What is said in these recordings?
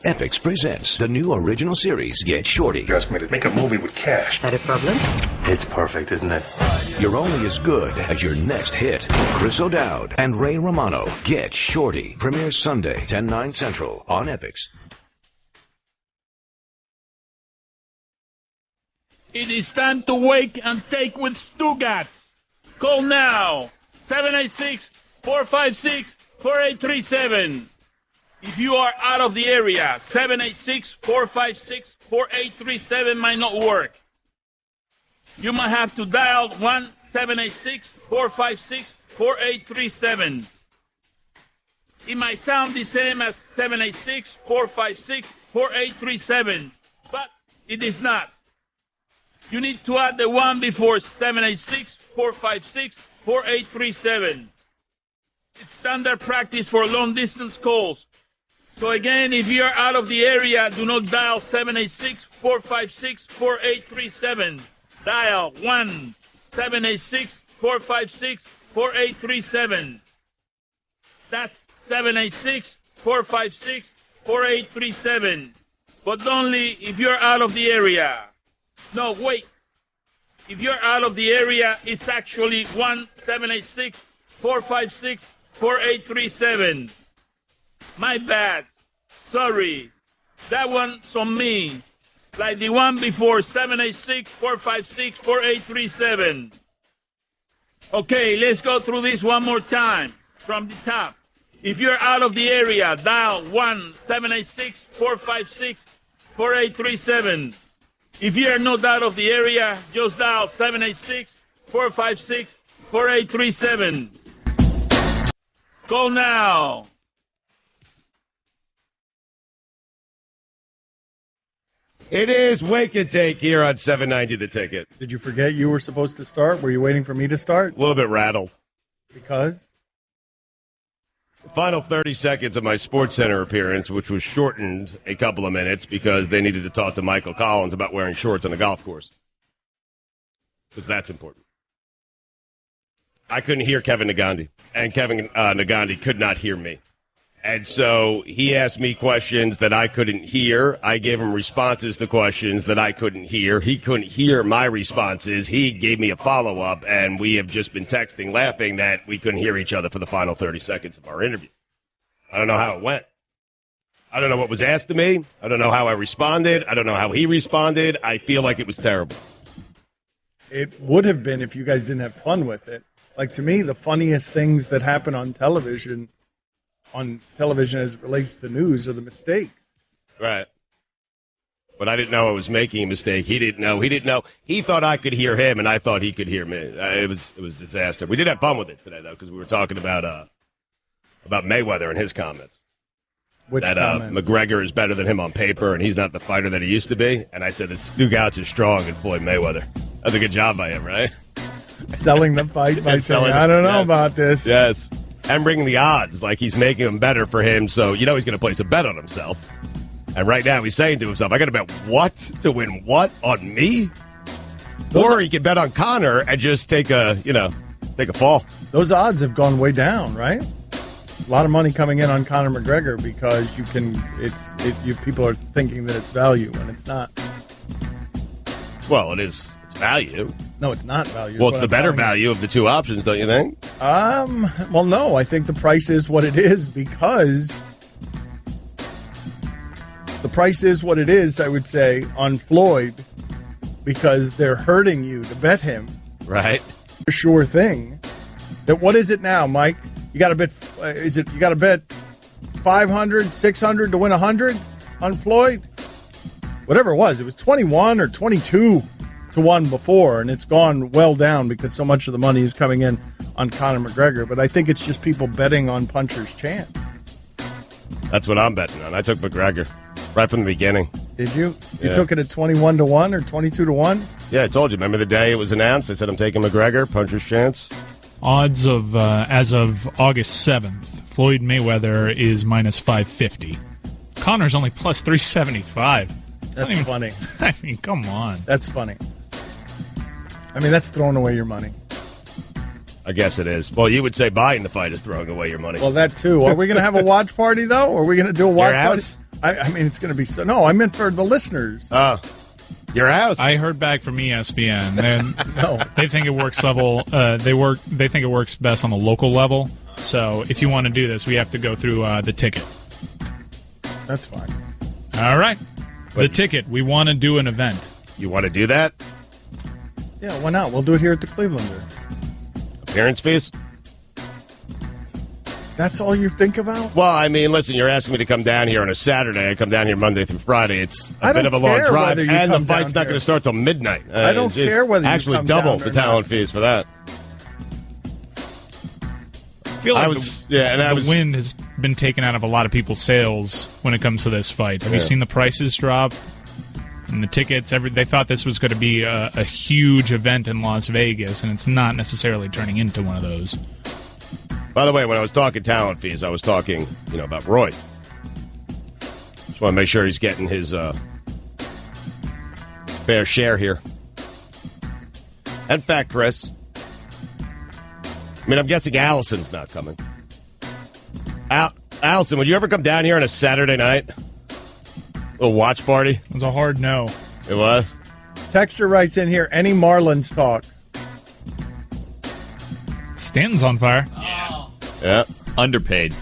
Epix presents the new original series, Get Shorty. You asked me to make a movie with cash. That a problem? It's perfect, isn't it? You're only as good as your next hit. Chris O'Dowd and Ray Romano. Get Shorty. Premieres Sunday, 10/9 Central on Epix. It is time to wake and take with Stugotz. Call now, 786-456-4837. If you are out of the area, 786-456-4837 might not work. You might have to dial 1-786-456-4837. It might sound the same as 786-456-4837, but it is not. You need to add the one before 786-456-4837. It's standard practice for long-distance calls. So again, if you are out of the area, do not dial 786-456-4837. Dial 1-786-456-4837. That's 786-456-4837. But only if you're out of the area. No, wait. If you're out of the area, it's actually 1-786-456-4837. My bad. Sorry. That one's on me. Like the one before, 786-456-4837. Okay, let's go through this one more time from the top. If you're out of the area, dial 1-786-456-4837. If you are not out of the area, just dial 786-456-4837. Call now. It is Wake and Take here on 790 The Ticket. Did you forget you were supposed to start? Were you waiting for me to start? A little bit rattled. Because? The final 30 seconds of my SportsCenter appearance, which was shortened a couple of minutes because they needed to talk to Michael Collins about wearing shorts on the golf course. Because that's important. I couldn't hear Kevin Nagandi, and Kevin Nagandi could not hear me. And so he asked me questions that I couldn't hear. I gave him responses to questions that I couldn't hear. He couldn't hear my responses. He gave me a follow-up, and we have just been texting, laughing that we couldn't hear each other for the final 30 seconds of our interview. I don't know how it went. I don't know what was asked of me. I don't know how I responded. I don't know how he responded. I feel like it was terrible. It would have been if you guys didn't have fun with it. Like, to me, the funniest things that happen on television as it relates to news are the mistakes. Right. But I didn't know I was making a mistake. He didn't know. He didn't know. He thought I could hear him, and I thought he could hear me. It was a disaster. We did have fun with it today, though, because we were talking about Mayweather and his comments. Which comment? McGregor is better than him on paper, and he's not the fighter that he used to be. And I said that Stugotz is strong in Floyd Mayweather. That's a good job by him, right? Selling the fight by saying, I don't know about this. Yes. And bringing the odds, like he's making them better for him, so you know he's going to place a bet on himself. And right now he's saying to himself, I got to bet what to win what on me? Or he could bet on Conor and just take a fall. Those odds have gone way down, right? A lot of money coming in on Conor McGregor because people are thinking that it's value, and it's not. Well, it is. It's value. No, it's not value. Well, it's the better value of the two options, don't you think? Well, no. I think the price is what it is because the price is what it is, I would say, on Floyd because they're hurting you to bet him. Right. A sure thing. That what is it now, Mike? You got to bet. You got to bet 500, 600 to win 100 on Floyd? Whatever it was 21 or 22 to 1 before, and it's gone well down because so much of the money is coming in on Conor McGregor. But I think it's just people betting on Puncher's chance. That's what I'm betting on. I took McGregor right from the beginning. Did you? You took it at 21 to 1 or 22 to 1? Yeah, I told you. Remember the day it was announced? I said I'm taking McGregor, Puncher's chance. Odds of as of August 7th, Floyd Mayweather is minus 550. Conor's only plus 375. That's funny. I mean, come on. That's funny. I mean, that's throwing away your money. I guess it is. Well, you would say buying the fight is throwing away your money. Well, that too. Are we going to have a watch party, though? Are we going to do a watch party? I mean, it's going to be so. No, I meant for the listeners. Your house. I heard back from ESPN, and they think it works level. They think it works best on the local level. So if you want to do this, we have to go through the ticket. That's fine. All right, the ticket. We want to do an event. You want to do that? Yeah, why not? We'll do it here at the Clevelander. Appearance fees? That's all you think about? Well, I mean, listen, you're asking me to come down here on a Saturday. I come down here Monday through Friday. It's a bit of a long drive, and the fight's not going to start till midnight. I don't care whether you actually come double down the talent fees for that. I feel like the wind has been taken out of a lot of people's sails when it comes to this fight. Have you seen the prices drop? And the tickets, they thought this was going to be a huge event in Las Vegas, and it's not necessarily turning into one of those. By the way, when I was talking talent fees, I was talking, about Roy. Just want to make sure he's getting his fair share here. In fact, Chris, I'm guessing Allison's not coming. Allison, would you ever come down here on a Saturday night? A watch party? It was a hard no. It was? Texter writes in here, any Marlins talk? Stanton's on fire. Yeah. Underpaid.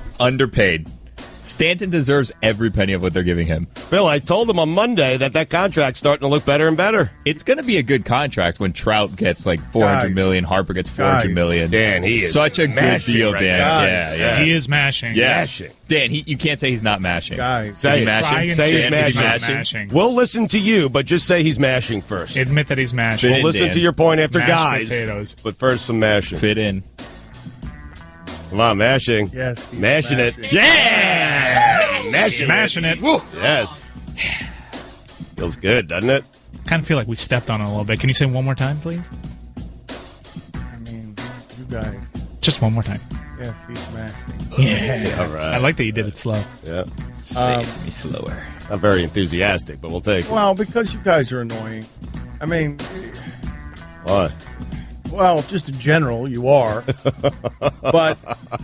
Stanton deserves every penny of what they're giving him. Bill, I told him on Monday that contract's starting to look better and better. It's going to be a good contract when Trout gets like $400 million, Harper gets $400 million. Dan, he is such a good deal, right Dan. Yeah. He is mashing. Yeah. Mashing. Dan, you can't say he's not mashing. Guys, say he's mashing. Say he's mashing. We'll listen to you, but just say he's mashing first. Admit that he's mashing. We'll listen to your point after Mashed guys. potatoes. But first, some mashing. Fit in. Come on, mashing. Yes. Mashing it. Yeah! Mashing it. Woo. Yes. Feels good, doesn't it? Kind of feel like we stepped on it a little bit. Can you say one more time, please? I mean, you guys. Just one more time. Yes, he's mashing. Yeah. All right. I like that you did it slow. Yeah. Say it to me slower. Not very enthusiastic, but we'll take it. Well, because you guys are annoying. I mean, What? well, just in general, you are. But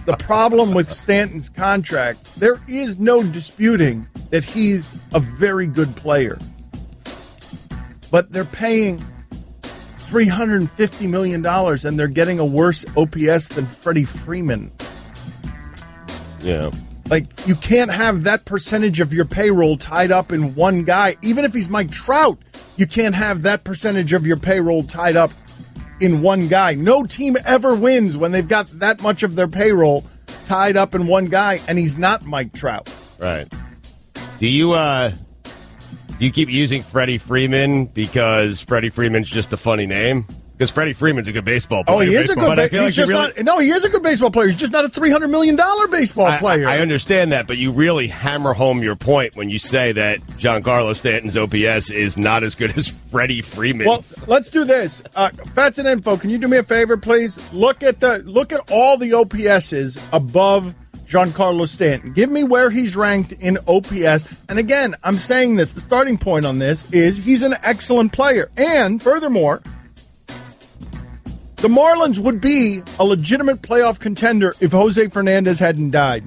the problem with Stanton's contract, there is no disputing that he's a very good player. But they're paying $350 million, and they're getting a worse OPS than Freddie Freeman. Yeah. Like, you can't have that percentage of your payroll tied up in one guy. Even if he's Mike Trout, you can't have that percentage of your payroll tied up in one guy. No team ever wins when they've got that much of their payroll tied up in one guy, and he's not Mike Trout. Right. Do you keep using Freddie Freeman because Freddie Freeman's just a funny name? Because Freddie Freeman's a good baseball player. Oh, he is a good baseball player. No, he is a good baseball player. He's just not a $300 million baseball player. I understand that, but you really hammer home your point when you say that Giancarlo Stanton's OPS is not as good as Freddie Freeman's. Well, let's do this. Fats and Info, can you do me a favor, please? Look at all the OPSs above Giancarlo Stanton. Give me where he's ranked in OPS. And again, I'm saying this, the starting point on this is he's an excellent player. And furthermore, the Marlins would be a legitimate playoff contender if Jose Fernandez hadn't died.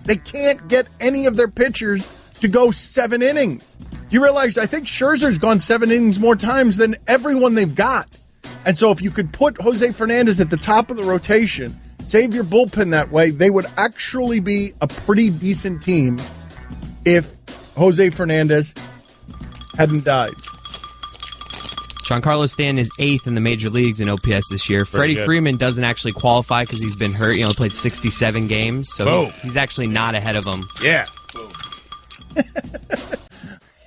They can't get any of their pitchers to go 7 innings. Do you realize, I think Scherzer's gone 7 innings more times than everyone they've got. And so if you could put Jose Fernandez at the top of the rotation, save your bullpen that way, they would actually be a pretty decent team if Jose Fernandez hadn't died. Giancarlo Stanton is 8th in the major leagues in OPS this year. Freddie Freeman doesn't actually qualify because he's been hurt. He only played 67 games, so he's actually not ahead of him. Yeah.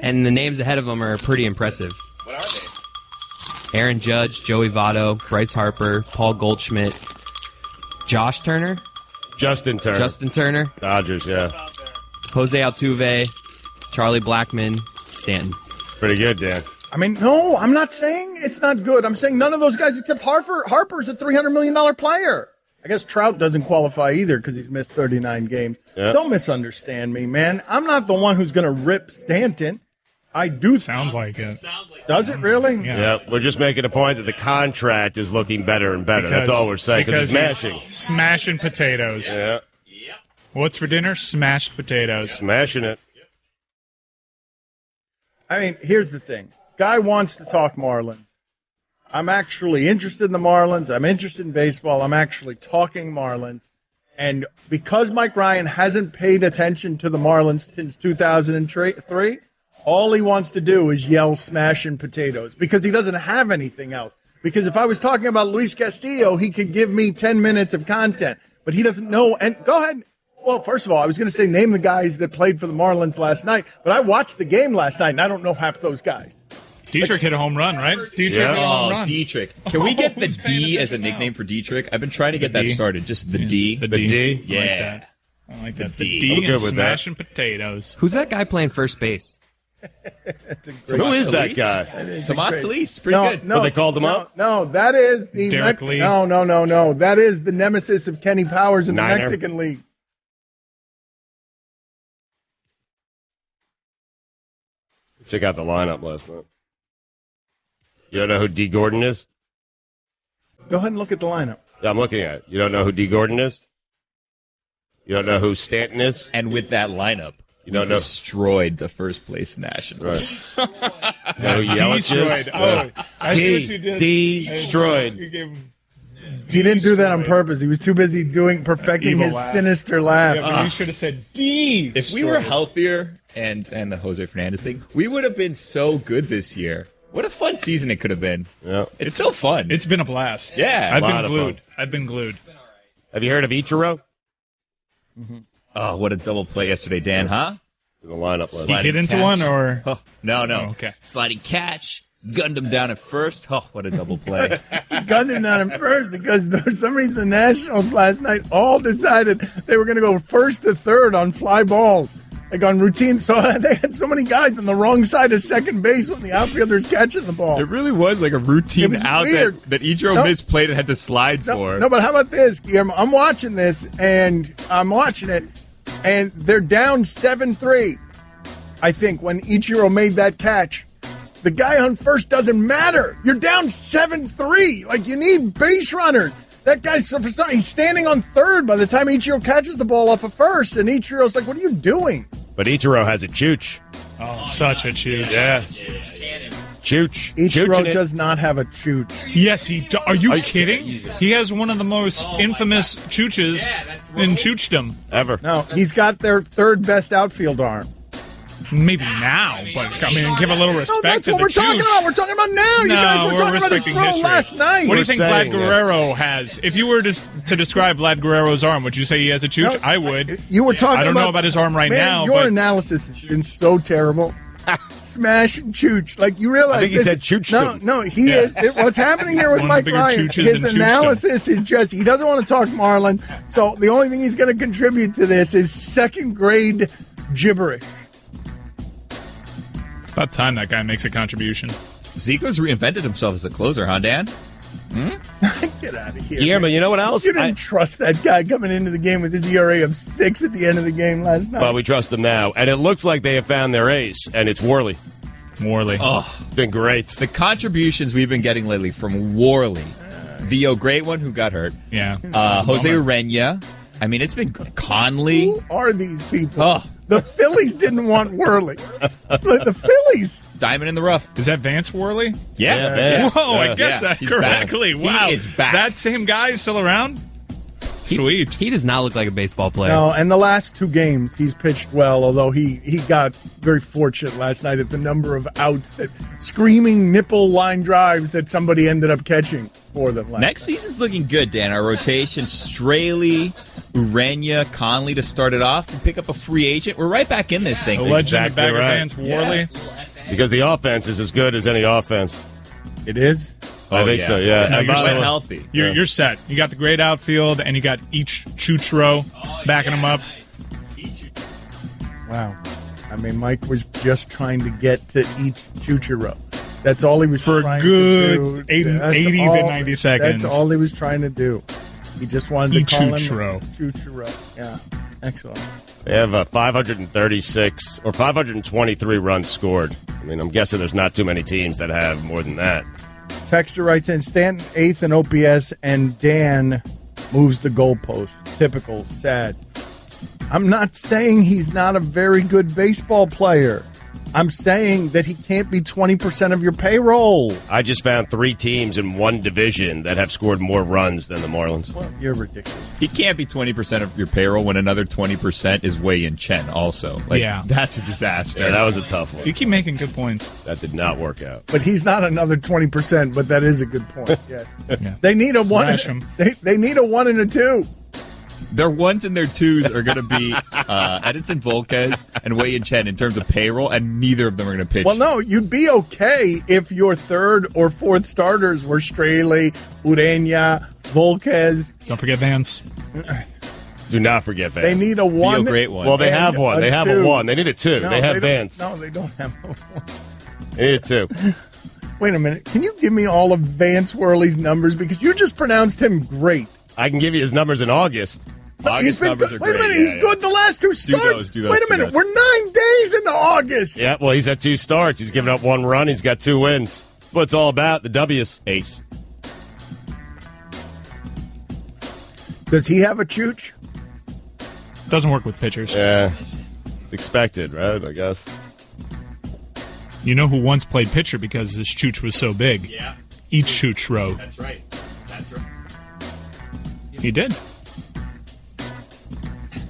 And the names ahead of him are pretty impressive. What are they? Aaron Judge, Joey Votto, Bryce Harper, Paul Goldschmidt, Justin Turner, Dodgers, yeah. Jose Altuve, Charlie Blackmon, Stanton. Pretty good, Dan. I mean, no, I'm not saying it's not good. I'm saying none of those guys except Harper. Harper's a $300 million player. I guess Trout doesn't qualify either because he's missed 39 games. Yeah. Don't misunderstand me, man. I'm not the one who's going to rip Stanton. I do. Sounds like it. Does it really? Yeah, we're just making a point that the contract is looking better and better. That's all we're saying because it's mashing. Smashing potatoes. Yeah. What's for dinner? Smashed potatoes. Smashing it. I mean, here's the thing. Guy wants to talk Marlins. I'm actually interested in the Marlins. I'm interested in baseball. I'm actually talking Marlins. And because Mike Ryan hasn't paid attention to the Marlins since 2003, all he wants to do is yell smashing potatoes because he doesn't have anything else. Because if I was talking about Luis Castillo, he could give me 10 minutes of content. But he doesn't know. And go ahead. Well, first of all, I was going to say name the guys that played for the Marlins last night. But I watched the game last night, and I don't know half those guys. Dietrich hit a home run, right? Dietrich hit a home run. Dietrich. Can we get the D as a nickname for Dietrich? I've been trying to get that started. Just the D. The D? Yeah. I like that. The D and smashing potatoes. Who's that guy playing first base? Who is that guy? Tomas Solis. Pretty good. No, they called him up? No, that is the Derek Lee. No. That is the nemesis of Kenny Powers in the Niner. Mexican League. Check out the lineup last night. You don't know who D. Gordon is? Go ahead and look at the lineup. Yeah, I'm looking at it. You don't know who D. Gordon is? You don't know who Stanton is? And with that lineup, You don't know. Destroyed the first place Nationals. Right. You know who Yelich Destroyed. is? Oh, I see what you did. Destroyed. You gave him He didn't do that on purpose. He was too busy perfecting Evil his laugh. sinister laugh. Yeah, but you should have said D. If we were healthier and the Jose Fernandez thing, we would have been so good this year. What a fun season it could have been. Yeah. It's still fun. It's been a blast. Yeah. I've lot been of glued. fun. I've been glued. Have you heard of Ichiro? Oh, what a double play yesterday, Dan, huh? In the lineup last He night. hit into catch. one, or Oh, no. Oh, okay. Sliding catch. Gunned him down at first. Oh, what a double play. He gunned him down at first because for some reason the Nationals last night all decided they were going to go first to third on fly balls. Like on routine, so they had so many guys on the wrong side of second base when the outfielder's catching the ball. It really was like a routine It was out weird. that Ichiro misplayed and had to slide for. No, but how about this, Guillermo? I'm watching this, and I'm watching it, and they're down 7-3, I think, when Ichiro made that catch. The guy on first doesn't matter. You're down 7-3. Like, you need base runners. That guy's he's standing on third by the time Ichiro catches the ball off of first, and Ichiro's like, what are you doing? But Ichiro has a chooch. oh, such a chooch. Yeah. Chooch. Ichiro Chooching it. does not have a chooch. Yes, he. Are you kidding? He has one of the most infamous chooches in choochdom. Ever. No, he's got their third best outfield arm. Maybe now, but I mean, give a little No, respect that's to what the we're talking chooch. about. We're talking about now. You guys were we're talking about his respecting throw history. last night. What do you think saying, Vlad Guerrero has? If you were to describe Vlad Guerrero's arm, would you say he has a chooch? No, I would. You were talking I don't about, know about his arm right man, now, Your but analysis has been so terrible. Smash and chooch. Like, you realize I think he said chooch. No, he is. What's happening here with One of Mike the bigger Ryan, chooches his than analysis is just, he doesn't want to talk Marlin, so the only thing he's going to contribute to this is second grade gibberish. about time that guy makes a contribution. Zico's reinvented himself as a closer, huh, Dan? Get out of here. Guillermo, you know what else? You didn't trust that guy coming into the game with his ERA of 6 at the end of the game last night. Well, we trust him now. And it looks like they have found their ace, and it's Worley. Morley. Oh, It's been great. the contributions we've been getting lately from Worley. The great one who got hurt. Yeah. Jose Urena. I mean, it's been Conley. Who are these people? Oh. The Phillies didn't want Worley. The Phillies. Diamond in the rough. Is that Vance Worley? Yeah. man. Whoa, I Yeah. guess Yeah, that he's correctly. back. Wow. He is back. That same guy is still around? Sweet. He does not look like a baseball player. No, and the last 2 games he's pitched well, although he got very fortunate last night at the number of outs, that screaming nipple line drives that somebody ended up catching for them last Next season's looking good, Dan. Our rotation, Straley, Urena, Conley to start it off and pick up a free agent. We're right back in this thing. The legend Exactly of Bagger right. Vance Worley. Because the offense is as good as any offense. night. It is? I think so, yeah. No, And you're by the set way- healthy. You're set. You got the great outfield, and you got each Chuchro backing him up. Wow. I mean, Mike was just trying to get to each Chuchiro. That's all he was For a trying good to do. 80 to 90 seconds. That's all he was trying to do. He just wanted to call Ichuchiro. him Chuchiro. Yeah. Excellent. They have 536 or 523 runs scored. I mean, I'm guessing there's not too many teams that have more than that. Texter writes in, Stanton 8th in OPS, and Dan moves the goalpost. Typical, sad. I'm not saying he's not a very good baseball player. I'm saying that he can't be 20% of your payroll. I just found 3 teams in one division that have scored more runs than the Marlins. Well, you're ridiculous. He can't be 20% of your payroll when another 20% is Wei and Chen also. That's a disaster. Yeah, that was a tough one. You keep making good points. That did not work out. But he's not another 20%, but that is a good point. Yes. Yeah. They need a 1. They need a 1 and a 2. Their 1s and their 2s are going to be Edinson Volquez and Wei and Chen in terms of payroll, and neither of them are going to pitch. Well, no, you'd be okay if your 3rd or 4th starters were Straley, Urena, Volquez. Don't forget Vance. Do not forget Vance. They need a 1. Be a great one. Well, they have one. They have a 1. They need a 2. No, they have Vance. No, they don't have a 1. They need a 2. Wait a minute. Can you give me all of Vance Worley's numbers? Because you just pronounced him great. I can give you his numbers in August. August numbers are wait great. a minute, he's good the last 2 starts. Do those, wait a minute, we're 9 days into August. Yeah, well, he's had 2 starts. He's given up 1 run. He's got 2 wins. That's what it's all about, the W's. Ace. Does he have a chooch? Doesn't work with pitchers. Yeah, it's expected, right, I guess. You know who once played pitcher because his chooch was so big? Yeah. Each chooch row. That's right. He did.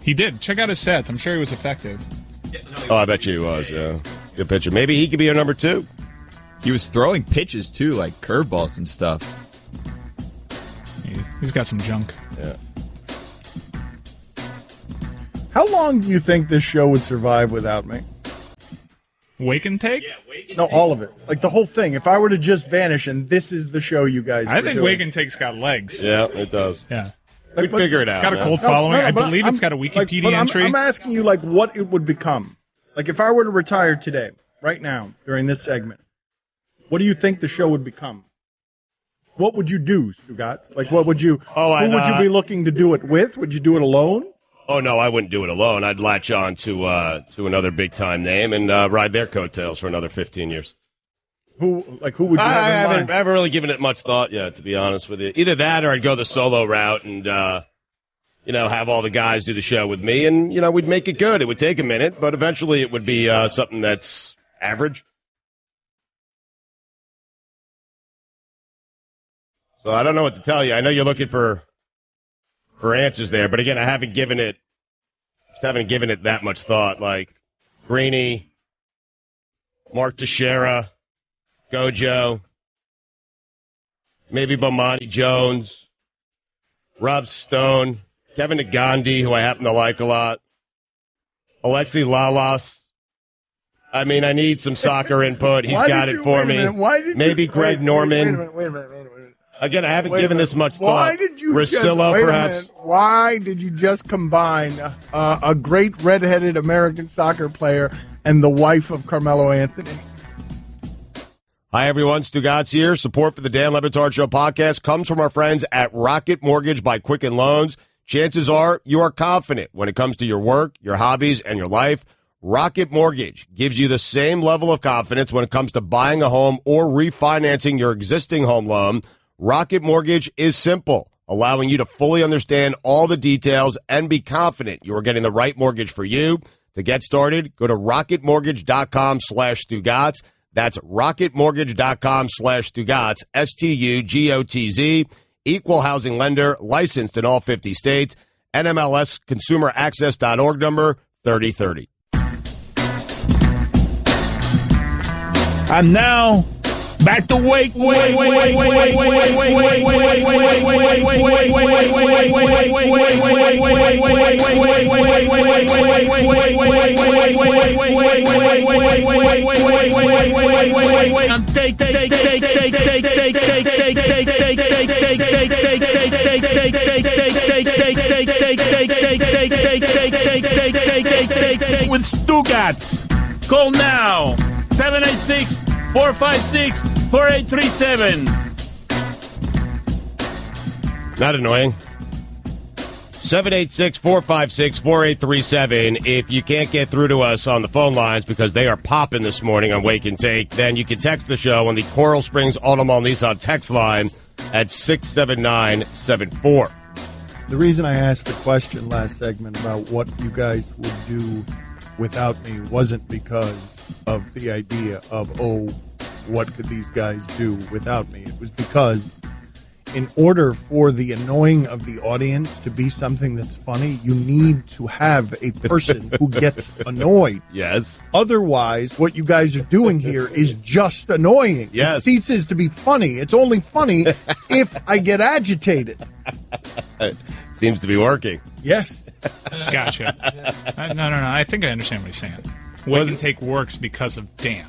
He did. Check out his stats. I'm sure he was effective. Oh, I bet you he was, yeah. Good pitcher. Maybe he could be our number 2. He was throwing pitches, too, like curveballs and stuff. He's got some junk. Yeah. How long do you think this show would survive without me? Wake and take? No, all of it. Like the whole thing. If I were to just vanish and this is the show you guys I were think doing. Wake and take's got legs. Yeah, it does. Yeah. We'd figure it out. It's got a man. cult following. I believe I'm- it's got a Wikipedia I'm entry. asking you, like, what it would become. Like, if I were to retire today, right now, during this segment, what do you think the show would become? What would you do, Stugotz? Like, what would you? Who would you be looking to do it with? Would you do it alone? Oh, no, I wouldn't do it alone. I'd latch on to another big-time name and ride their coattails for another 15 years. Who would you have in mind? I haven't really given it much thought yet, to be honest with you. Either that or I'd go the solo route and, have all the guys do the show with me, and, we'd make it good. It would take a minute, but eventually it would be something that's average. So I don't know what to tell you. I know you're looking for answers there, but again, I haven't given it that much thought. Like Greeny, Mark Teixeira, Gojo, maybe Bomani Jones, Rob Stone, Kevin Nagandi, who I happen to like a lot, Alexi Lalas. I mean, I need some soccer input. He's got it for me. Maybe Greg Norman. Wait a minute. Again, I haven't given this much thought. Why did you perhaps. Why did you just combine a great redheaded American soccer player and the wife of Carmelo Anthony? Hi, everyone. Stugotz here. Support for the Dan Le Batard Show podcast comes from our friends at Rocket Mortgage by Quicken Loans. Chances are you are confident when it comes to your work, your hobbies, and your life. Rocket Mortgage gives you the same level of confidence when it comes to buying a home or refinancing your existing home loan. Rocket Mortgage is simple, allowing you to fully understand all the details and be confident you are getting the right mortgage for you. To get started, go to rocketmortgage.com/Stugotz. That's rocketmortgage.com/Stugotz, STUGOTZ. Equal housing lender, licensed in all 50 states. NMLS consumeraccess.org number 3030. And now, back to Wake. With Stugotz. Call now. 786-456-4837. Not annoying. 786-456-4837. If you can't get through to us on the phone lines because they are popping this morning on Wake and Take, then you can text the show on the Coral Springs Automall Nissan text line at 67974. The reason I asked the question last segment about what you guys would do without me wasn't because of the idea of, what could these guys do without me? It was because in order for the annoying of the audience to be something that's funny, you need to have a person who gets annoyed. Yes. Otherwise, what you guys are doing here is just annoying. Yes. It ceases to be funny. It's only funny if I get agitated. Seems to be working. Yes. Gotcha. No. I think I understand what he's saying. Wait and take works because of Dan.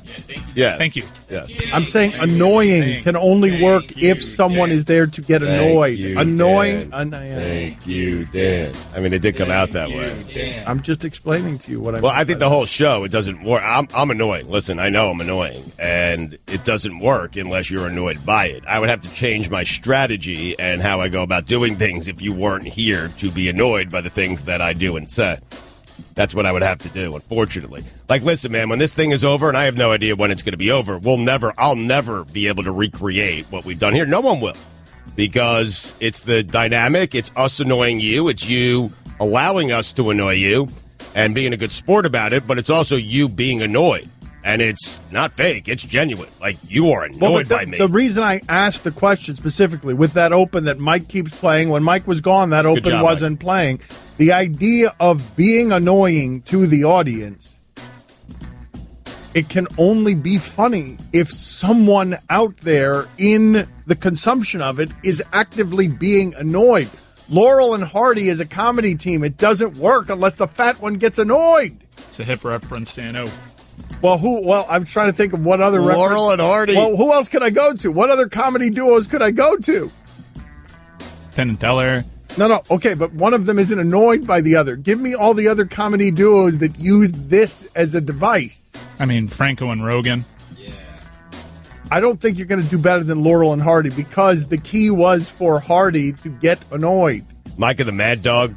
Yes. Thank you. Yes. I'm saying annoying can only work if someone is there to get annoyed. Annoying. Thank you, Dan. I mean, it did come out that way. I'm just explaining to you what I mean. Well, I think the whole show, it doesn't work. I'm annoying. Listen, I know I'm annoying, and it doesn't work unless you're annoyed by it. I would have to change my strategy and how I go about doing things if you weren't here to be annoyed by the things that I do and say. That's what I would have to do, unfortunately. Like, listen, man, when this thing is over, and I have no idea when it's going to be over, I'll never be able to recreate what we've done here. No one will. Because it's the dynamic, it's us annoying you, it's you allowing us to annoy you, and being a good sport about it, but it's also you being annoyed. And it's not fake, it's genuine. Like, you are annoyed by me. The reason I asked the question specifically with that open that Mike keeps playing, when Mike was gone, that open wasn't playing. The idea of being annoying to the audience, it can only be funny if someone out there in the consumption of it is actively being annoyed. Laurel and Hardy is a comedy team. It doesn't work unless the fat one gets annoyed. It's a hip reference, Dan. Well, I'm trying to think of what other Laurel and Hardy. Well, who else could I go to? What other comedy duos could I go to? Penn and Teller. No, okay, but one of them isn't annoyed by the other. Give me all the other comedy duos that use this as a device. I mean, Franco and Rogan. Yeah. I don't think you're going to do better than Laurel and Hardy because the key was for Hardy to get annoyed. Mike and the Mad Dog.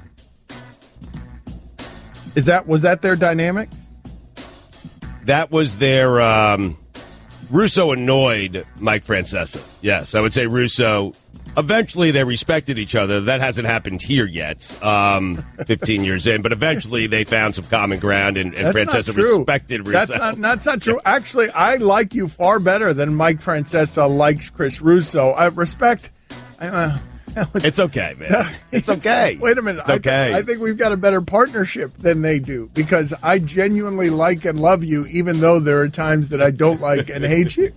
Was that their dynamic? That was their Russo annoyed Mike Francesa. Yes, I would say Russo. Eventually, they respected each other. That hasn't happened here yet, 15 years in. But eventually, they found some common ground, and Francesa respected Russo. That's not true. Actually, I like you far better than Mike Francesa likes Chris Russo. I respect. It's okay, man. It's okay. Wait a minute. It's okay. I think we've got a better partnership than they do because I genuinely like and love you, even though there are times that I don't like and hate you.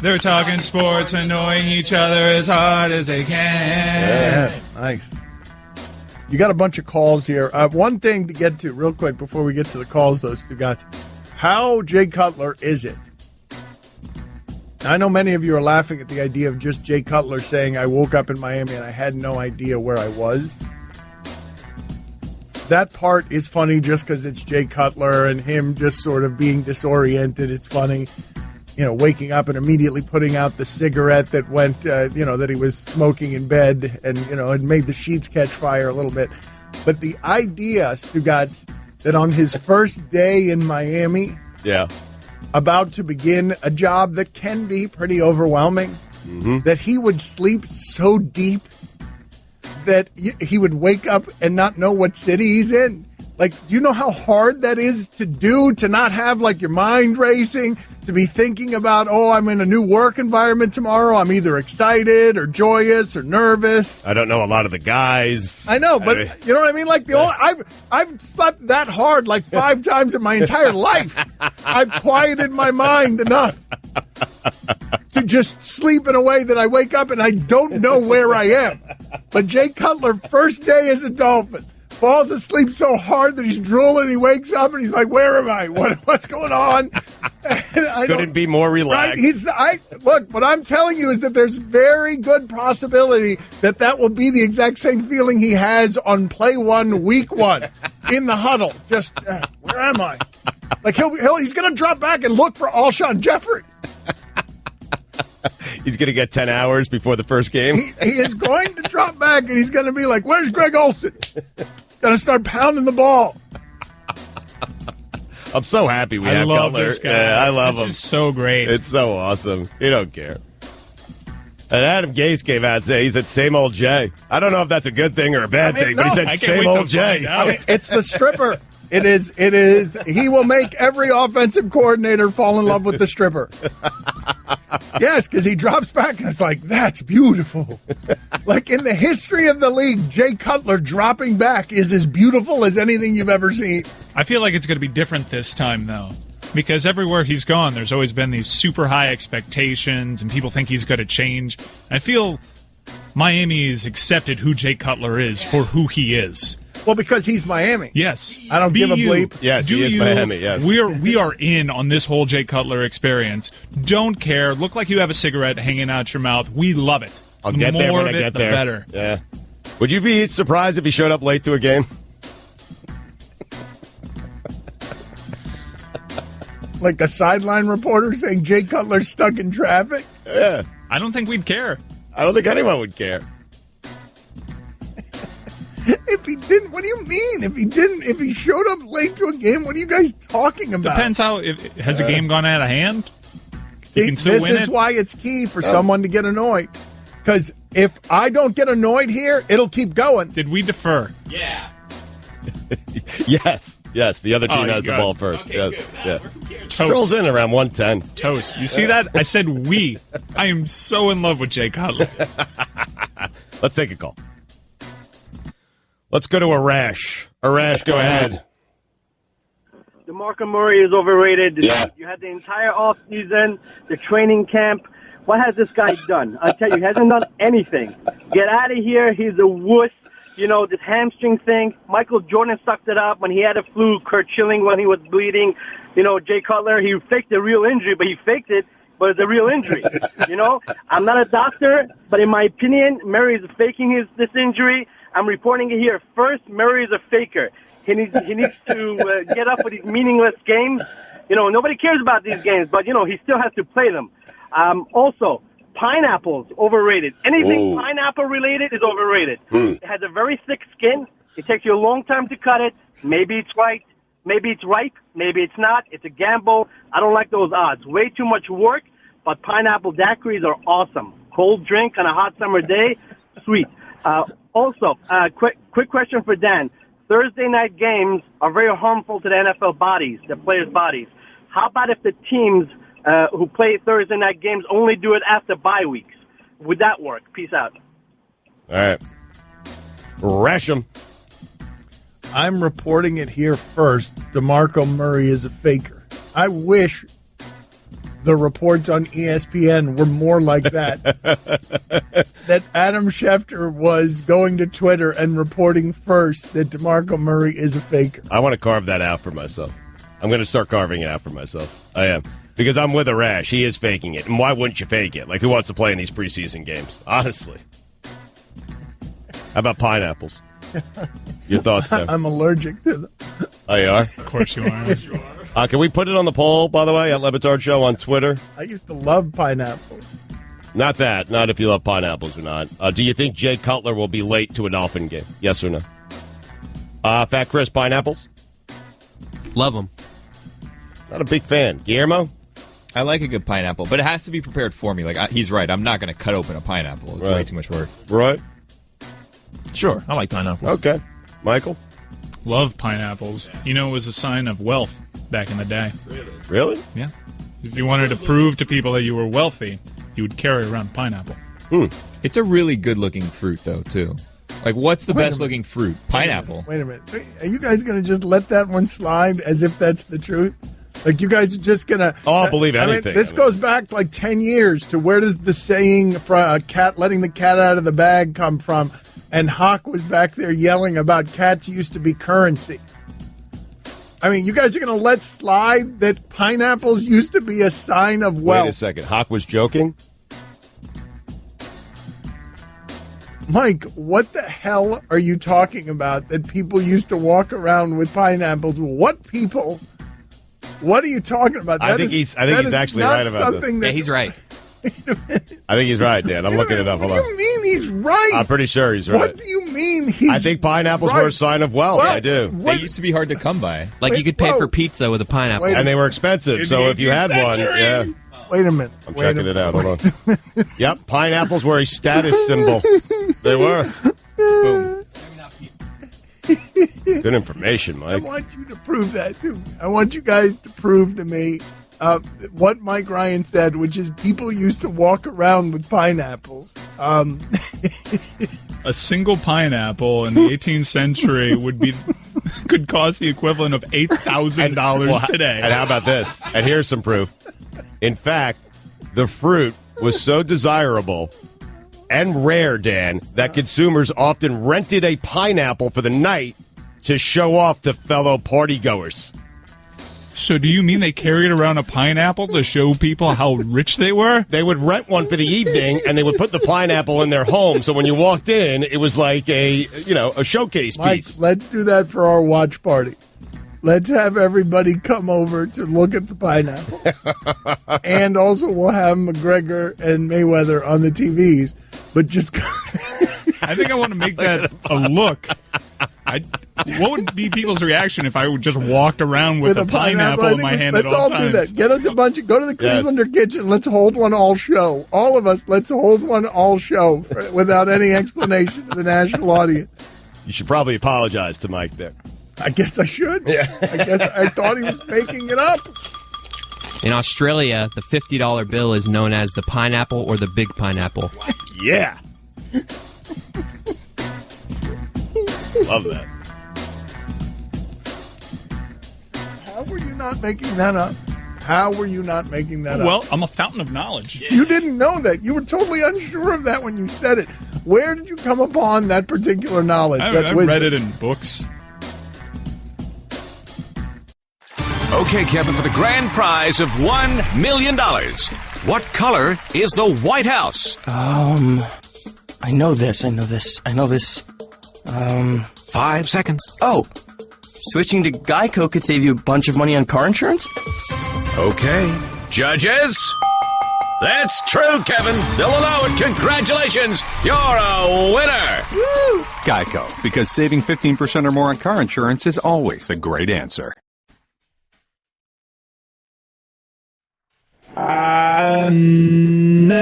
They're talking sports, annoying each other as hard as they can. Yes, nice. You got a bunch of calls here. One thing to get to real quick before we get to the calls, though, Stugotz. How Jay Cutler is it? Now, I know many of you are laughing at the idea of just Jay Cutler saying, I woke up in Miami and I had no idea where I was. That part is funny just because it's Jay Cutler and him just sort of being disoriented. It's funny, waking up and immediately putting out the cigarette that went, that he was smoking in bed and, had made the sheets catch fire a little bit. But the idea, Stugotz, that on his first day in Miami, about to begin a job that can be pretty overwhelming, that he would sleep so deep that he would wake up and not know what city he's in. Like, do you know how hard that is to do, to not have, your mind racing, to be thinking about, I'm in a new work environment tomorrow. I'm either excited or joyous or nervous. I don't know a lot of the guys. I know, but you know what I mean? I've slept that hard 5 times in my entire life. I've quieted my mind enough to just sleep in a way that I wake up and I don't know where I am. But Jay Cutler, first day as a Dolphin, falls asleep so hard that he's drooling. He wakes up and he's like, "Where am I? What's going on?" Couldn't be more relaxed. Right? Look. What I'm telling you is that there's very good possibility that will be the exact same feeling he has on play 1, week 1, in the huddle. Just where am I? He's going to drop back and look for Alshon Jeffrey. He's going to get 10 hours before the first game. He is going to drop back and he's going to be like, "Where's Greg Olsen?" Going to start pounding the ball. I'm so happy we have Cutler. This guy. Yeah, I love him. This is so great. It's so awesome. You don't care. And Adam Gase came out and said, he said, "Same old Jay." I don't know if that's a good thing or a bad thing, but he said, "Same old Jay." It's the stripper. It is. He will make every offensive coordinator fall in love with the stripper. Yes, because he drops back and it's like, that's beautiful. Like in the history of the league, Jay Cutler dropping back is as beautiful as anything you've ever seen. I feel like it's going to be different this time, though. Because everywhere he's gone, there's always been these super high expectations, and people think he's going to change. I feel Miami has accepted who Jay Cutler is for who he is. Well, because he's Miami. Yes. I don't give a bleep. Yes, he is Miami, yes. We are in on this whole Jay Cutler experience. Don't care. Look like you have a cigarette hanging out your mouth. We love it. I'll get there when I get there. The better. Yeah. Would you be surprised if he showed up late to a game? Like a sideline reporter saying Jay Cutler's stuck in traffic? Yeah. I don't think we'd care. I don't think anyone would care. If he didn't, what do you mean? If he showed up late to a game, what are you guys talking about? Depends how, has the game gone out of hand? See, this is why it's key for someone to get annoyed. Because if I don't get annoyed here, it'll keep going. Did we defer? Yeah. Yes. The other team has the ball first. Okay, yes. good. Yeah. Strolls in around 110. Toast. You see that? I said we. I am so in love with Jay Cutler. Let's take a call. Let's go to Arash. Arash, go ahead. DeMarco Murray is overrated. Yeah. You had the entire offseason, the training camp. What has this guy done? I tell you, he hasn't done anything. Get out of here. He's a wuss. You know, this hamstring thing. Michael Jordan sucked it up when he had a flu. Kurt Schilling when he was bleeding. You know, Jay Cutler, he faked a real injury, but he faked it, but it's a real injury. You know, I'm not a doctor, but in my opinion, Murray is faking this injury. I'm reporting it here first. Murray is a faker. He needs to get up with these meaningless games. You know, nobody cares about these games, but, you know, he still has to play them. Also, pineapples, overrated. Anything pineapple related is overrated. It has a very thick skin. It takes you a long time to cut it. Maybe it's right. Maybe it's ripe. Maybe it's not. It's a gamble. I don't like those odds. Way too much work, but pineapple daiquiris are awesome. Cold drink on a hot summer day, sweet. Also, quick question for Dan. Thursday night games are very harmful to the NFL bodies, the players' bodies. How about if the teams who play Thursday night games only do it after bye weeks? Would that work? Peace out. All right. Rasham. I'm reporting it here first. DeMarco Murray is a faker. I wish the reports on ESPN were more like that. That Adam Schefter was going to Twitter and reporting first that DeMarco Murray is a faker. I want to carve that out for myself. I'm going to start carving it out for myself. I am. Because I'm with Arash. He is faking it. And why wouldn't you fake it? Like, who wants to play in these preseason games? Honestly. How about pineapples? Your thoughts there? I'm allergic to them. Oh, you are? Of course you are. Can we put it on the poll, by the way, at Le Batard Show on Twitter? I used to love pineapples. Not that. Not if you love pineapples or not. Do you think Jay Cutler will be late to a Dolphin game? Yes or no? Fat Chris, pineapples? Love them. Not a big fan. Guillermo? I like a good pineapple, but it has to be prepared for me. Like he's right. I'm not going to cut open a pineapple. It's way too much work. Right? Sure. I like pineapples. Okay. Michael? Love pineapples. You know, it was a sign of wealth back in the day. Really? Yeah. If you wanted to prove to people that you were wealthy, you would carry around pineapple. It's a really good-looking fruit, though, too. Like, what's the best-looking fruit? Pineapple. Wait a minute. Are you guys going to just let that one slide as if that's the truth? Like, you guys are just going to... Oh, I'll believe anything. This goes back like 10 years to where does the saying from letting the cat out of the bag come from? And Hawk was back there yelling about cats used to be currency. I mean, you guys are going to let slide that pineapples used to be a sign of wealth. Wait a second. Hawk was joking? Mike, what the hell are you talking about that people used to walk around with pineapples? What people? What are you talking about? I think he's actually right about this. Yeah, he's right. I think he's right, Dan. I'm looking it up. Hold on. What do you mean he's right? I'm pretty sure he's right. What do you mean he's right? I think pineapples were a sign of wealth. I do. They used to be hard to come by. Like you could pay for pizza with a pineapple. And they were expensive, so if you had one, yeah. Wait a minute. I'm checking it out. Hold on. Yep, pineapples were a status symbol. They were. Boom. Good information, I Mike. want you to prove that, too. I want you guys to prove to me what Mike Ryan said, which is people used to walk around with pineapples. A single pineapple in the 18th century could cost the equivalent of $8,000 today. And how about this? And here's some proof. In fact, the fruit was so desirable and rare, Dan, that consumers often rented a pineapple for the night to show off to fellow partygoers. So do you mean they carried around a pineapple to show people how rich they were? They would rent one for the evening, and they would put the pineapple in their home. So when you walked in, it was like a showcase piece. Mike, let's do that for our watch party. Let's have everybody come over to look at the pineapple. And also we'll have McGregor and Mayweather on the TVs. But just... I think I want to make that a look. What would be people's reaction if I would just walked around with a pineapple in my hand at all times? Let's all do that. Get us a bunch of... Go to the Clevelander kitchen. Let's hold one all show. All of us, let's hold one all show without any explanation to the national audience. You should probably apologize to Mike there. I guess I should. Yeah. I guess I thought he was making it up. In Australia, the $50 bill is known as the pineapple or the big pineapple. Yeah. Love that. How were you not making that up? How were you not making that up? Well, I'm a fountain of knowledge. You didn't know that. You were totally unsure of that when you said it. Where did you come upon that particular knowledge? I read it in books. Okay, Kevin, for the grand prize of $1 million. What color is the White House? I know this. 5 seconds. Oh, switching to Geico could save you a bunch of money on car insurance? Okay. Judges? That's true, Kevin. They'll allow it. Congratulations. You're a winner. Woo! Geico, because saving 15% or more on car insurance is always a great answer. And now,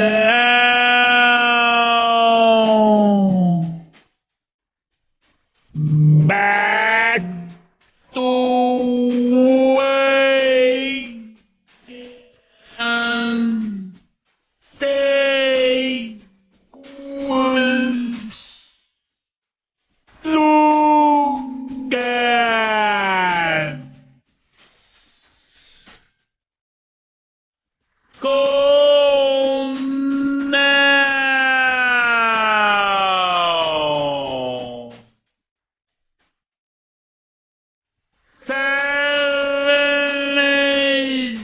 back to wait and stay with Stugotz. Go now. 7,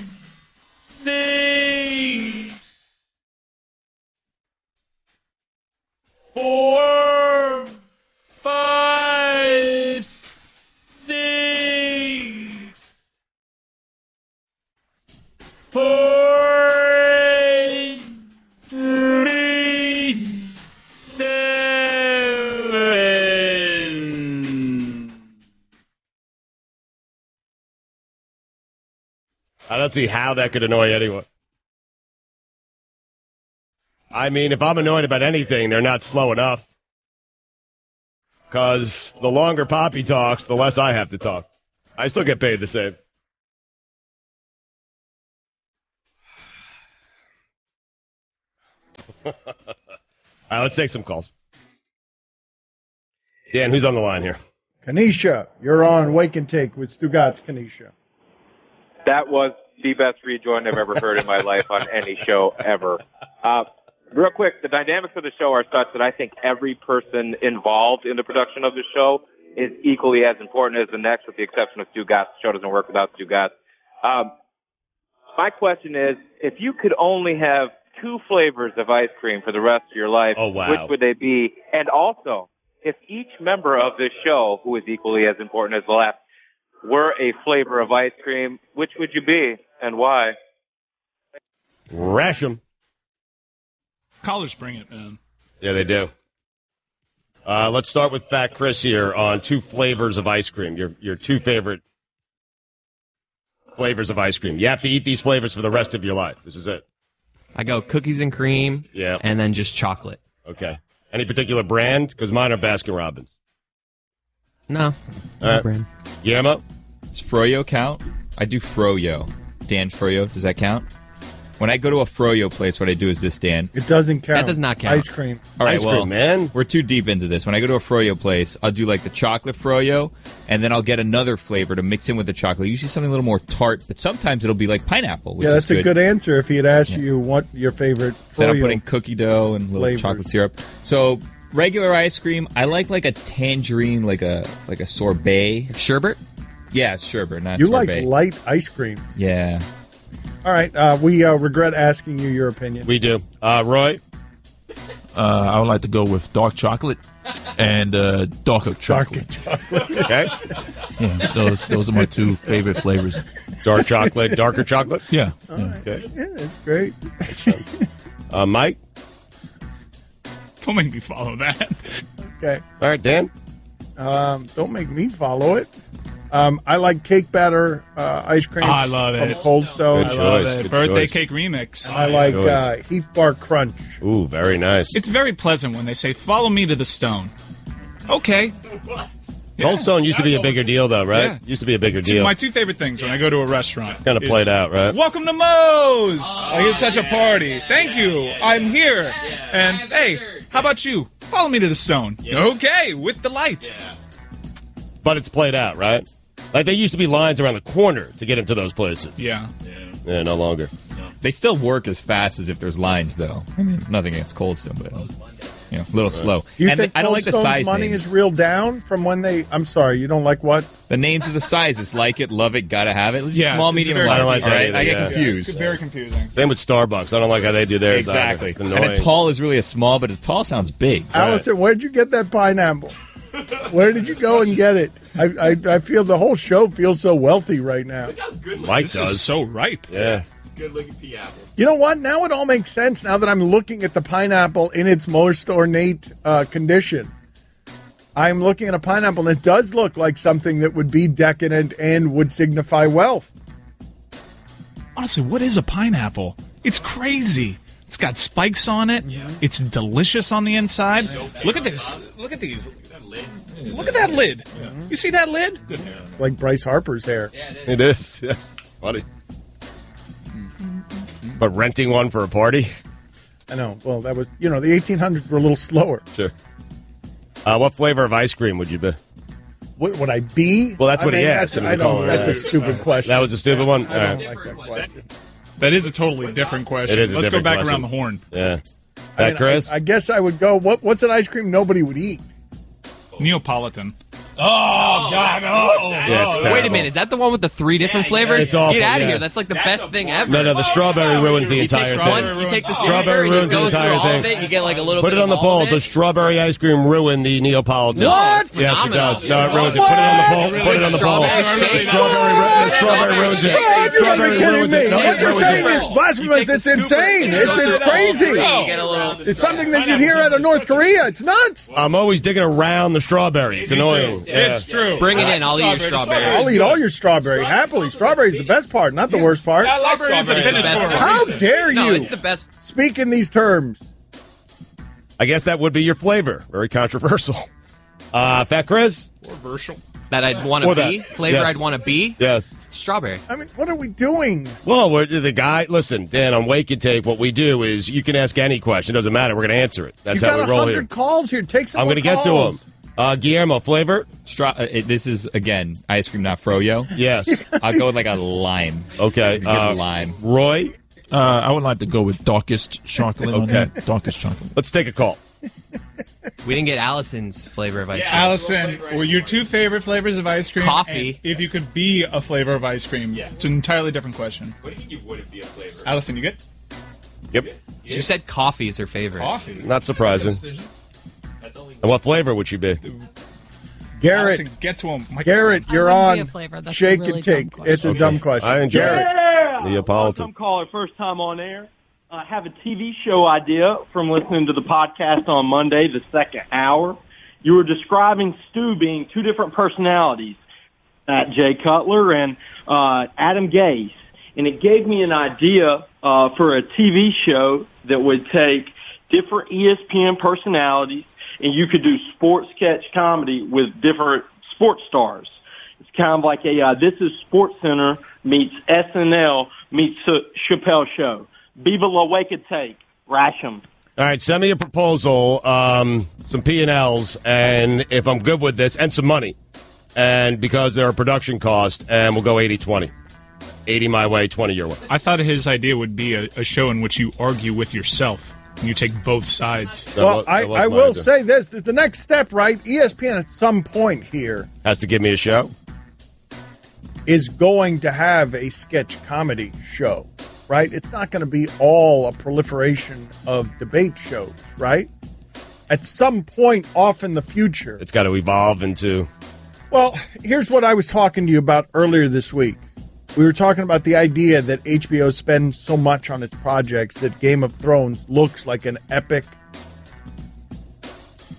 6, 4, 5, 6, 4, 3, 7. I don't see how that could annoy anyone. I mean, if I'm annoyed about anything, they're not slow enough. Because the longer Poppy talks, the less I have to talk. I still get paid the same. All right, let's take some calls. Dan, who's on the line here? Kanisha, you're on Wake and Take with Stugotz. Kanisha. That was the best rejoin I've ever heard in my life on any show ever. Real quick, the dynamics of the show are such that I think every person involved in the production of the show is equally as important as the next, with the exception of Stugotz. The show doesn't work without Stugotz. My question is, if you could only have 2 flavors of ice cream for the rest of your life, which would they be? And also, if each member of this show, who is equally as important as the last, were a flavor of ice cream, which would you be and why? Rash 'em. College bring it, man. Yeah, they do. Let's start with Fat Chris here on 2 flavors of ice cream. Your 2 favorite flavors of ice cream. You have to eat these flavors for the rest of your life. This is it. I go cookies and cream, and then just chocolate. Okay. Any particular brand? Because mine are Baskin-Robbins. No. All right. brand. Guillermo? Does Froyo count? I do Froyo. Dan Froyo, does that count? When I go to a Froyo place, what I do is this, Dan. It doesn't count. That does not count. Ice cream. All right, Ice well, cream, man. we're too deep into this. When I go to a Froyo place, I'll do like the chocolate Froyo, and then I'll get another flavor to mix in with the chocolate. Usually something a little more tart, but sometimes it'll be like pineapple. Which Yeah, that's is a good answer if he had asked you what your favorite Then I'm Froyo putting cookie dough and little flavors. chocolate syrup. So regular ice cream, I like a tangerine, like a sorbet. Sherbet? Yeah, sherbet, not You sorbet. like light ice cream. Yeah. All right, we regret asking you your opinion. We do. Roy? I would like to go with dark chocolate and darker chocolate. Okay. Yeah, those are my two favorite flavors. Dark chocolate, darker chocolate? Yeah. All right. Okay. Yeah, that's great. Mike? Don't make me follow that. Okay. All right, Dan? Don't make me follow it. I like cake batter ice cream. I love from it. Cold Stone. I love it. Birthday cake remix. I like Heath Bar Crunch. Ooh, very nice. It's very pleasant when they say, "Follow me to the stone." Okay. Cold Stone used to be a bigger deal, though, right? Yeah. Used to be a bigger deal. My two favorite things when I go to a restaurant. Kind of is, played out, right? Welcome to Moe's. I get such a party. Thank you. I'm here. And hey, how about you? Follow me to the stone. Okay, with the light. But it's played out, right? Like, there used to be lines around the corner to get into those places. Yeah. Yeah, no longer. They still work as fast as if there's lines, though. I mean, nothing against Cold Stone, but a little slow. You and think I don't Cold like the Stone's size money names. is real down from when they... I'm sorry, you don't like what? The names of the sizes, like it, love it, gotta have it. Yeah, Small, it's medium, very and large. I don't like that all right? either, I get yeah. confused. It's very confusing. Same with Starbucks. I don't like how they do theirs. Exactly. It's And annoying. a tall is really a small, but a tall sounds big. Allison, where'd you get that pineapple? Where did you go and get it? I feel the whole show feels so wealthy right now. Mike This does. is so ripe. Yeah. Good-looking pea apple. You know what? Now it all makes sense now that I'm looking at the pineapple in its most ornate condition. I'm looking at a pineapple, and it does look like something that would be decadent and would signify wealth. Honestly, what is a pineapple? It's crazy. It's got spikes on it. Yeah. It's delicious on the inside. Look at this. Look at these. Look at that lid. You see that lid? It's like Bryce Harper's hair. It is. Yes. Funny. But renting one for a party? I know. Well, that was, the 1800s were a little slower. Sure. What flavor of ice cream would you be? What would I be? Well, that's what he asked. That's a stupid question. That was a stupid one? I don't All right. like that question. That is a totally different question. It is a Let's go different back question. around the horn. Yeah. I mean, Chris? I guess I would go, what's an ice cream nobody would eat? Neapolitan. Oh, God. Oh, Yeah, it's Wait terrible. a minute, is that the one with the 3 different flavors? It's awful, Get out of yeah. here. That's like the best thing ever. No, the strawberry ruins the You take entire thing. one, you take the Strawberry strawberry, ruins you the go through entire all thing. of it, you get like a little Put bit it on the of all poll. of it. Does strawberry ice cream ruin the Neapolitan? What? It's Yes, it phenomenal. does. No, it ruins it. Put it on the poll. Put it on the poll. Strawberry shake. Strawberry ruins it. You gotta be Strawberry kidding ruins me. it. No, What it you're ruins saying it. is blasphemous. It's insane. It's crazy. You get a little... It's something that you'd hear out of North Korea. It's nuts. I'm always digging around the strawberry. It's annoying. Yeah. It's true. Bring it in. I'll eat your strawberry. I'll eat all your strawberry happily. Strawberry's the best part, not the worst part. Strawberry is a tennis best court. part. How dare you No, it's the best. speak in these terms? I guess that would be your flavor. Very controversial. Fat Chris? Controversial. That I'd want Or to be. that. Flavor Yes. I'd want to be. Yes. Strawberry. I mean, what are we doing? Well, the guy, listen, Dan, on Wake and Take, what we do is you can ask any question. It doesn't matter. We're going to answer it. That's You've how got we roll 100 here. calls here. Take some I'm more going to get to calls. him. Guillermo, flavor? This is, again, ice cream, not froyo. Yes. I'll go with like a lime. Okay. Give it a lime. Roy? I would like to go with darkest chocolate on Okay. that. Darkest chocolate. Let's take a call. We didn't get Allison's flavor of ice cream. Allison, were your two favorite flavors of ice cream? Coffee. And if you could be a flavor of ice cream, it's an entirely different question. What do you think you wouldn't be a flavor? Allison, you get Yep. She said coffee is her favorite. coffee? Not surprising. And what flavor would you be? Garrett, Allison, get to him. Garrett, you're wouldn't be on a flavor. That's a Shake really and Take. dumb question. It's a dumb question. I enjoy Garrett. it. Neapolitan. Welcome caller, first time on air. I have a TV show idea from listening to the podcast on Monday, the second hour. You were describing Stu being two different personalities, Jay Cutler and Adam Gase. And it gave me an idea for a TV show that would take different ESPN personalities, and you could do sports sketch comedy with different sports stars. It's kind of like a This Is Sports Center meets SNL meets Chappelle Show. Viva la Wake and Take. Rash 'em. All right, send me a proposal, some P&Ls, and if I'm good with this, and some money. And because there are production costs, and we'll go 80-20. 80 my way, 20 your way. I thought his idea would be a show in which you argue with yourself. And you take both sides. Well, I will say this. The next step, right, ESPN at some point here has to give me a show. Is going to have a sketch comedy show, right? It's not going to be all a proliferation of debate shows, right? At some point off in the future. It's got to evolve into... Well, here's what I was talking to you about earlier this week. We were talking about the idea that HBO spends so much on its projects that Game of Thrones looks like an epic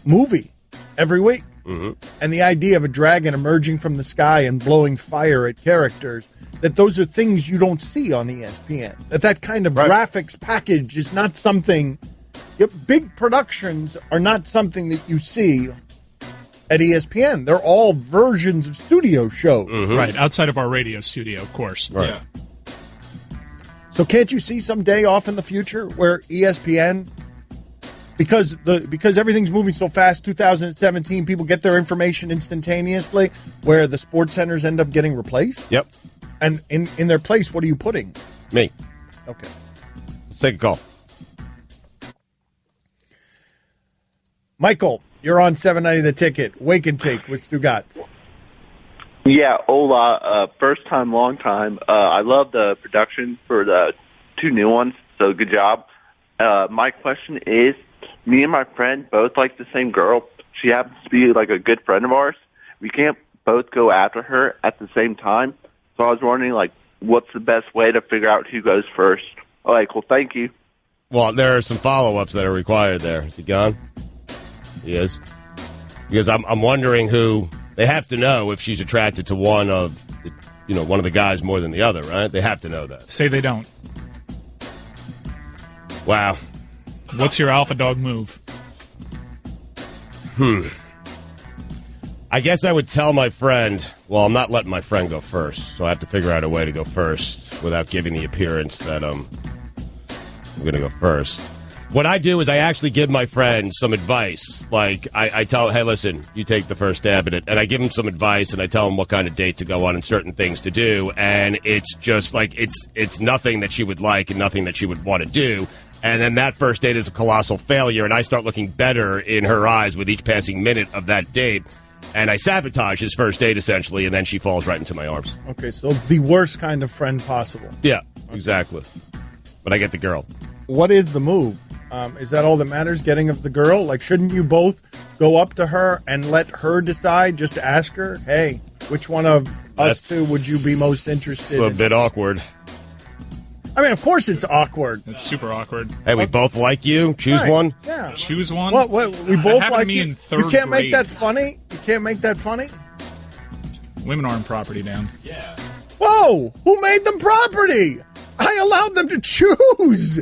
movie every week. Mm-hmm. And the idea of a dragon emerging from the sky and blowing fire at characters, that those are things you don't see on ESPN. That kind of graphics package is not something... Big productions are not something that you see at ESPN. They're all versions of studio shows. Mm-hmm. Right, outside of our radio studio, of course. Right. Yeah. So can't you see someday off in the future where ESPN... Because everything's moving so fast, 2017, people get their information instantaneously, where the sports centers end up getting replaced? Yep. And in their place, what are you putting? Me. Okay. Let's take a call. Michael, you're on 790 The Ticket. Wake and Take with Stugotz. Yeah, hola. First time, long time. I love the production for the two new ones, so good job. My question is, me and my friend both like the same girl. She happens to be like a good friend of ours. We can't both go after her at the same time. So I was wondering, like, what's the best way to figure out who goes first? All right, cool. Thank you. Well, there are some follow-ups that are required there. Is he gone? He is. Because I'm wondering who... They have to know if she's attracted to one of the guys more than the other, right? They have to know that. Say they don't. Wow. What's your alpha dog move? I guess I would tell my friend, well, I'm not letting my friend go first, so I have to figure out a way to go first without giving the appearance that I'm going to go first. What I do is I actually give my friend some advice. Like, I tell, hey, listen, you take the first stab at it. And I give him some advice, and I tell him what kind of date to go on and certain things to do. And it's just like, it's nothing that she would like and nothing that she would want to do. And then that first date is a colossal failure, and I start looking better in her eyes with each passing minute of that date. And I sabotage his first date, essentially, and then she falls right into my arms. Okay, so the worst kind of friend possible. Yeah, exactly. But I get the girl. What is the move? Is that all that matters, getting of the girl? Like, shouldn't you both go up to her and let her decide, just to ask her, hey, which one of us two would you be most interested in? It's a bit awkward. I mean, of course it's awkward. It's super awkward. Hey, we both like you. Choose one. Yeah. Choose one? What we both like me you? In third you can't grade. make that funny? You can't make that funny? Women aren't property, Dan. Yeah. Whoa! Who made them property? I allowed them to choose.